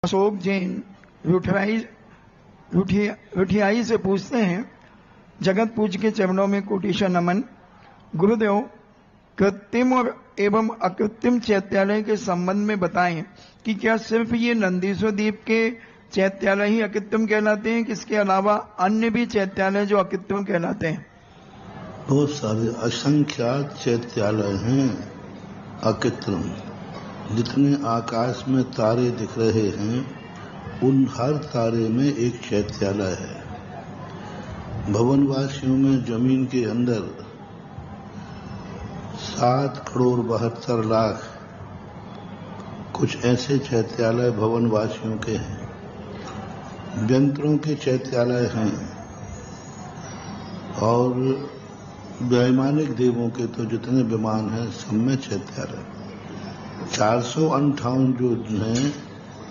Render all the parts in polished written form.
अशोक जैन रुठियाई से पूछते हैं, जगत पूज के चरणों में कोटिशा नमन। गुरुदेव, कृत्रिम और एवं अकृत्रिम चैत्यालय के संबंध में बताएं कि क्या सिर्फ ये नंदीश्वर द्वीप के चैत्यालय ही अकृत्रिम कहलाते हैं कि इसके अलावा अन्य भी चैत्यालय जो अकृत्रिम कहलाते हैं? बहुत सारे असंख्यात चैत्यालय हैं अकृत्रिम। जितने आकाश में तारे दिख रहे हैं उन हर तारे में एक चैत्यालय है। भवनवासियों में जमीन के अंदर 7,72,00,000 कुछ ऐसे चैत्यालय भवनवासियों के हैं। व्यंतरों के चैत्यालय हैं और वैमानिक देवों के तो जितने विमान हैं सब में चैत्यालय। 458 जो हैं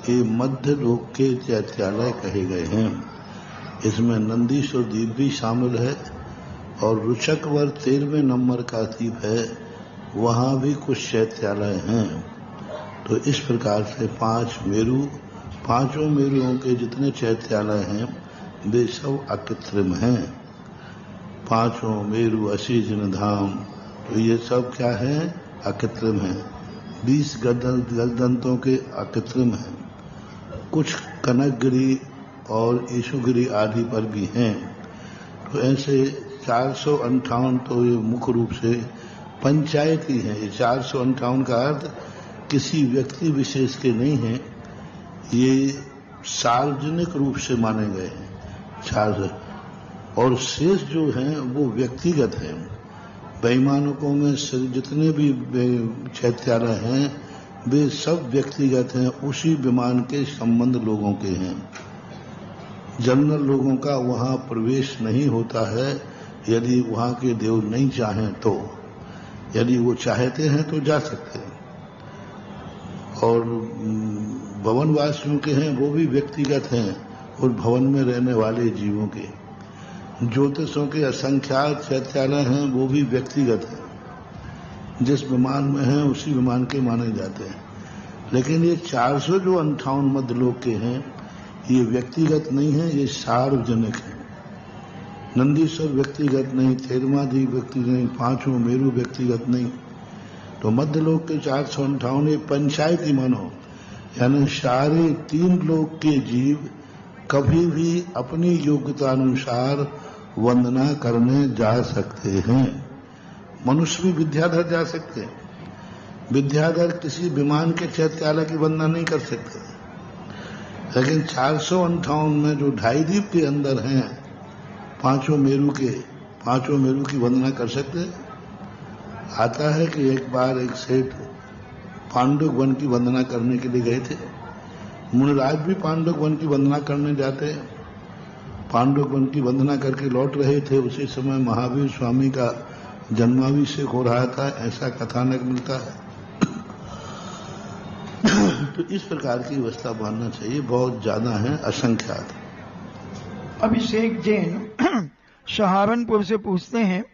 ये मध्य लोक के चैत्यालय कहे गए हैं। इसमें नंदीश्वर द्वीप भी शामिल है और रुचकवर 13वें नंबर का द्वीप है, वहां भी कुछ चैत्यालय हैं। तो इस प्रकार से 5 मेरु, पांचों मेरुओं के जितने चैत्यालय हैं वे सब अकृत्रिम हैं। 5 मेरु, असीजन धाम, तो ये सब क्या है? अकृत्रिम है। 20 गजदंतों के अकृत्रिम हैं। कुछ कनकगिरी और ईशुगिरी आदि पर भी हैं। तो ऐसे 458 तो ये मुख्य रूप से पंचायती हैं। ये 458 का अर्थ किसी व्यक्ति विशेष के नहीं है, ये सार्वजनिक रूप से माने गए हैं 400। और शेष जो हैं वो व्यक्तिगत हैं। वैमानिकों में जितने भी चैत्यालय हैं वे सब व्यक्तिगत हैं, उसी विमान के संबंध लोगों के हैं। जनरल लोगों का वहां प्रवेश नहीं होता है यदि वहां के देव नहीं चाहें तो। यदि वो चाहते हैं तो जा सकते हैं। और भवनवासियों के हैं वो भी व्यक्तिगत हैं और भवन में रहने वाले जीवों के। ज्योतिषों के असंख्यात चैत्यालय हैं वो भी व्यक्तिगत हैं। जिस विमान में हैं उसी विमान के माने जाते हैं। लेकिन ये 458 मध्यलोक के हैं, ये व्यक्तिगत नहीं है, ये सार्वजनिक है। नंदीश्वर व्यक्तिगत नहीं, 13वां द्वीप व्यक्तिगत नहीं, 5 मेरु व्यक्तिगत नहीं। तो मध्यलोक के 458 पंचायती मानो, यानी सारे 3 लोक के जीव कभी भी अपनी योग्यता अनुसार वंदना करने जा सकते हैं। मनुष्य भी विद्याधर जा सकते हैं। विद्याधर किसी विमान के चैत्यालय की वंदना नहीं कर सकते। लेकिन 458 में जो 2.5 द्वीप के अंदर हैं 5 मेरु की वंदना कर सकते हैं। आता है कि एक बार एक सेठ पांडुक वन की वंदना करने के लिए गए थे। मुनिराज भी पांडुक वन की वंदना करने जाते हैं। पांडुक वन की वंदना करके लौट रहे थे, उसी समय महावीर स्वामी का जन्माभिषेक हो रहा था, ऐसा कथानक मिलता है। तो इस प्रकार की व्यवस्था मानना चाहिए। बहुत ज्यादा है, असंख्यात। अभिषेक जैन सहारनपुर से पूछते हैं,